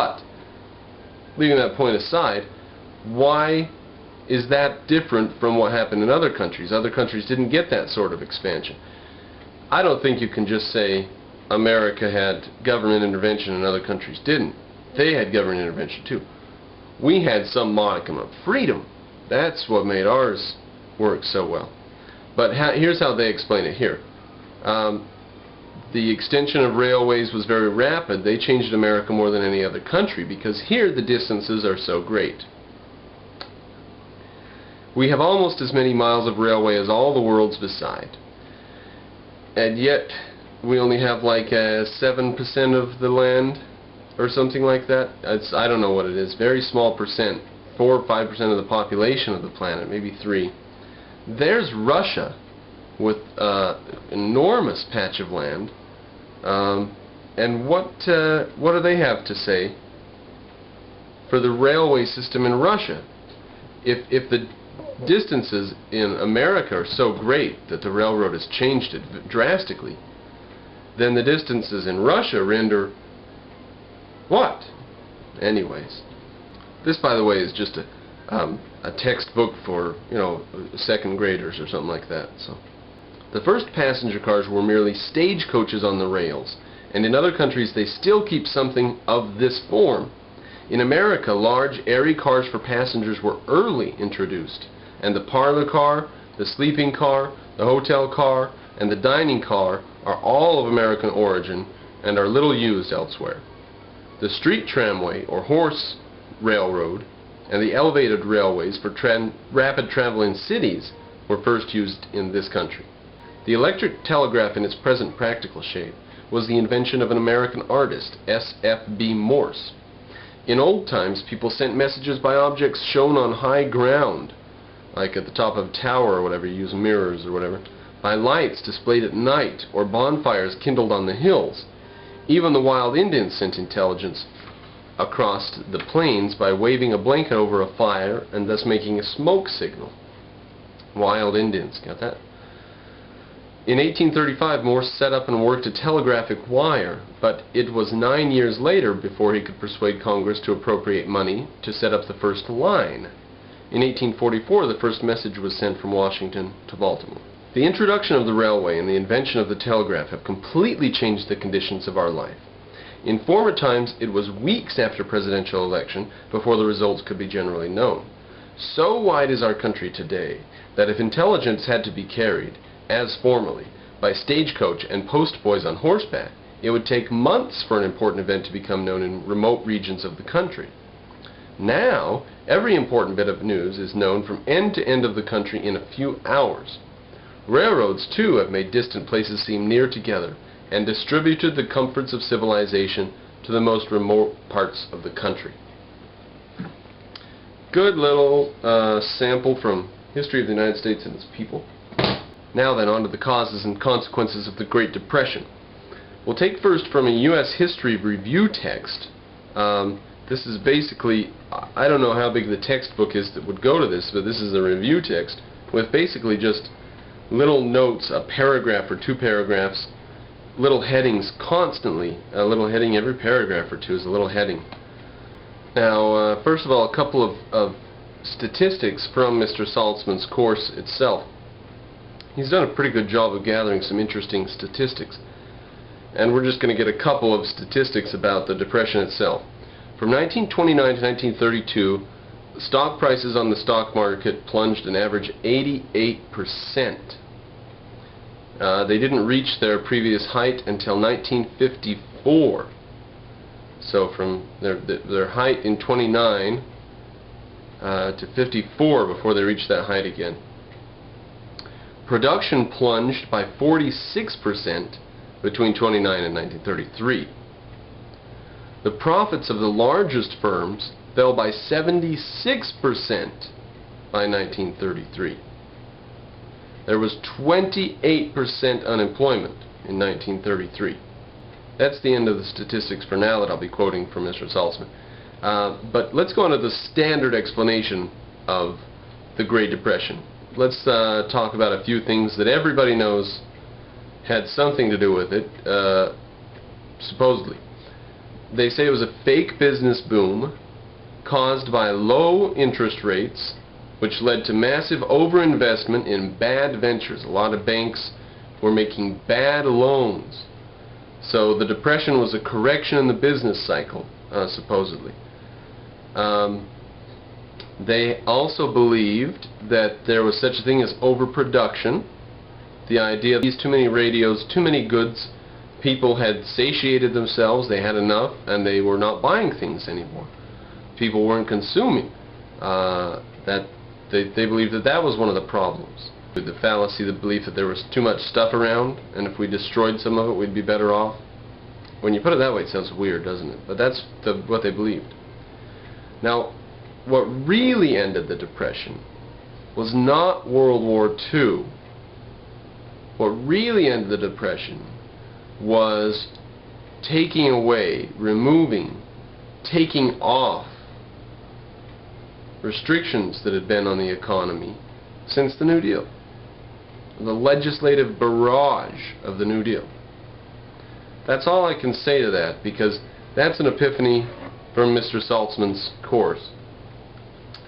But, leaving that point aside, why is that different from what happened in other countries? Other countries didn't get that sort of expansion. I don't think you can just say America had government intervention and other countries didn't. They had government intervention too. We had some modicum of freedom. That's what made ours work so well. But here's how they explain it here. The extension of railways was very rapid. They changed America more than any other country because here the distances are so great. We have almost as many miles of railway as all the worlds beside. And yet we only have like 7% of the land or something like that. I don't know what it is. Very small percent. 4 or 5% of the population of the planet, maybe 3. There's Russia with enormous patch of land. And what do they have to say for the railway system in Russia? If the distances in America are so great that the railroad has changed it drastically, then the distances in Russia render what? Anyways, this, by the way, is just a textbook for, you know, second graders or something like that. So, the first passenger cars were merely stagecoaches on the rails, and in other countries they still keep something of this form. In America, large, airy cars for passengers were early introduced, and the parlor car, the sleeping car, the hotel car, and the dining car are all of American origin and are little used elsewhere. The street tramway, or horse railroad, and the elevated railways for rapid travel in cities were first used in this country. The electric telegraph in its present practical shape was the invention of an American artist, S.F.B. Morse. In old times, people sent messages by objects shown on high ground, like at the top of a tower or whatever, you use mirrors or whatever, by lights displayed at night, or bonfires kindled on the hills. Even the wild Indians sent intelligence across the plains by waving a blanket over a fire and thus making a smoke signal. Wild Indians, got that? In 1835, Morse set up and worked a telegraphic wire, but it was 9 years later before he could persuade Congress to appropriate money to set up the first line. In 1844, the first message was sent from Washington to Baltimore. The introduction of the railway and the invention of the telegraph have completely changed the conditions of our life. In former times, it was weeks after presidential election before the results could be generally known. So wide is our country today that if intelligence had to be carried, as formerly, by stagecoach and postboys on horseback, it would take months for an important event to become known in remote regions of the country. Now, every important bit of news is known from end to end of the country in a few hours. Railroads, too, have made distant places seem near together and distributed the comforts of civilization to the most remote parts of the country. Good little sample from History of the United States and its People. Now then, on to the causes and consequences of the Great Depression. We'll take first from a U.S. History Review text. This is basically, I don't know how big the textbook is that would go to this, but this is a review text with basically just little notes, a paragraph or 2 paragraphs, little headings constantly. A little heading every paragraph or 2 is a little heading. Now, first of all, a couple of statistics from Mr. Saltzman's course itself. He's done a pretty good job of gathering some interesting statistics. And we're just going to get a couple of statistics about the Depression itself. From 1929 to 1932, stock prices on the stock market plunged an average 88%. They didn't reach their previous height until 1954. So from their height in 29 to 54 before they reached that height again. Production plunged by 46% between 29 and 1933. The profits of the largest firms fell by 76% by 1933. There was 28% unemployment in 1933. That's the end of the statistics for now that I'll be quoting from Mr. Saltzman. But let's go on to the standard explanation of the Great Depression. Let's talk about a few things that everybody knows had something to do with it, supposedly. they say it was a fake business boom caused by low interest rates, which led to massive overinvestment in bad ventures. A lot of banks were making bad loans. So the Depression was a correction in the business cycle, supposedly. They also believed that there was such a thing as overproduction. The idea of these too many radios, too many goods, people had satiated themselves, they had enough, and they were not buying things anymore. People weren't consuming. They believed that that was one of the problems. With the fallacy, the belief that there was too much stuff around, and if we destroyed some of it, we'd be better off. When you put it that way, it sounds weird, doesn't it? But that's what they believed. Now, what really ended the Depression was not World War II. What really ended the Depression was taking away, removing, taking off restrictions that had been on the economy since the New Deal. The legislative barrage of the New Deal. That's all I can say to that, because that's an epiphany from Mr. Saltzman's course.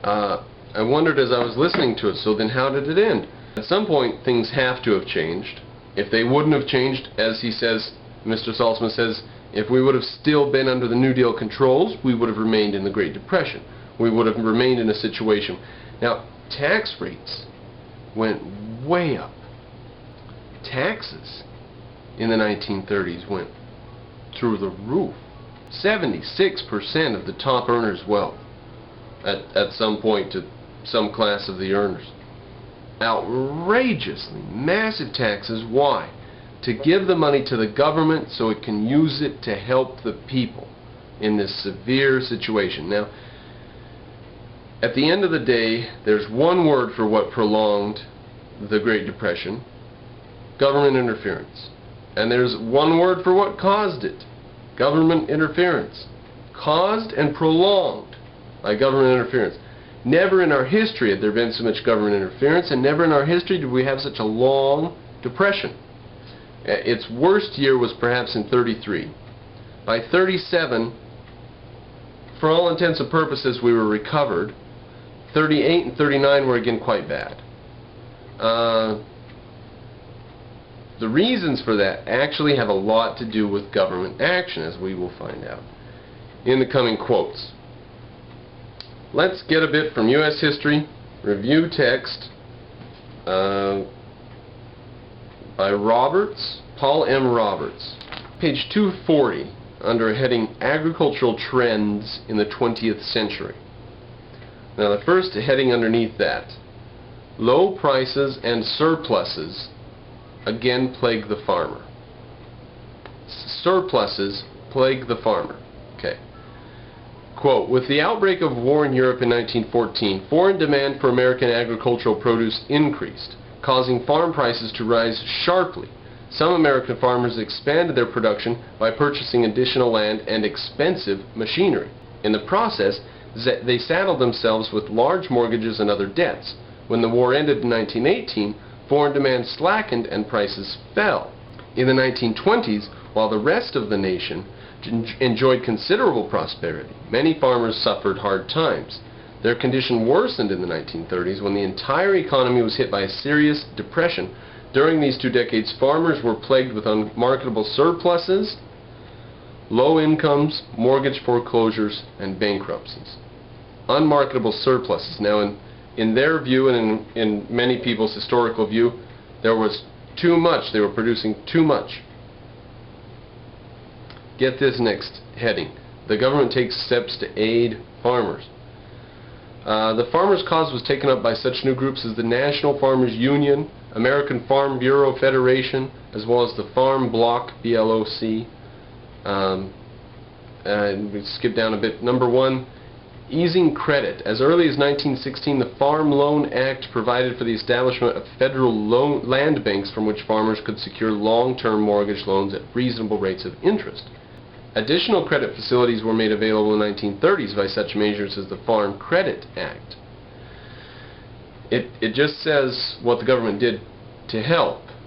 I wondered as I was listening to it, so then how did it end? At some point things have to have changed. If they wouldn't have changed, as he says, Mr. Saltzman says, if we would have still been under the New Deal controls, we would have remained in the Great Depression. We would have remained in a situation. Now, tax rates went way up. Taxes in the 1930s went through the roof. 76% of the top earners' wealth at some point to some class of the earners. Outrageously massive taxes. Why? To give the money to the government so it can use it to help the people in this severe situation. Now, at the end of the day, there's one word for what prolonged the Great Depression: government interference. And there's one word for what caused it: government interference. Caused and prolonged by government interference. Never in our history had there been so much government interference, and never in our history did we have such a long depression. Its worst year was perhaps in 33. By 37, for all intents and purposes, we were recovered. 38 and 39 were again quite bad. The reasons for that actually have a lot to do with government action, as we will find out in the coming quotes. Let's get a bit from U.S. history, review text by Roberts, Paul M. Roberts. Page 240, under a heading Agricultural Trends in the 20th Century. Now the first heading underneath that: low prices and surpluses again plague the farmer. Surpluses plague the farmer. Okay. Quote, with the outbreak of war in Europe in 1914, foreign demand for American agricultural produce increased, causing farm prices to rise sharply. Some American farmers expanded their production by purchasing additional land and expensive machinery. In the process, they saddled themselves with large mortgages and other debts. When the war ended in 1918, foreign demand slackened and prices fell. In the 1920s, while the rest of the nation enjoyed considerable prosperity, many farmers suffered hard times. Their condition worsened in the 1930s when the entire economy was hit by a serious depression. During these 2 decades, farmers were plagued with unmarketable surpluses, low incomes, mortgage foreclosures, and bankruptcies. Unmarketable surpluses. Now, in their view, and in many people's historical view, there was too much. They were producing too much. Get this next heading: the government takes steps to aid farmers. The farmers' cause was taken up by such new groups as the National Farmers Union, American Farm Bureau Federation, as well as the Farm Bloc, BLOC. And we skip down a bit. Number 1, easing credit. As early as 1916, the Farm Loan Act provided for the establishment of federal land banks from which farmers could secure long-term mortgage loans at reasonable rates of interest. Additional credit facilities were made available in the 1930s by such measures as the Farm Credit Act. It just says what the government did to help.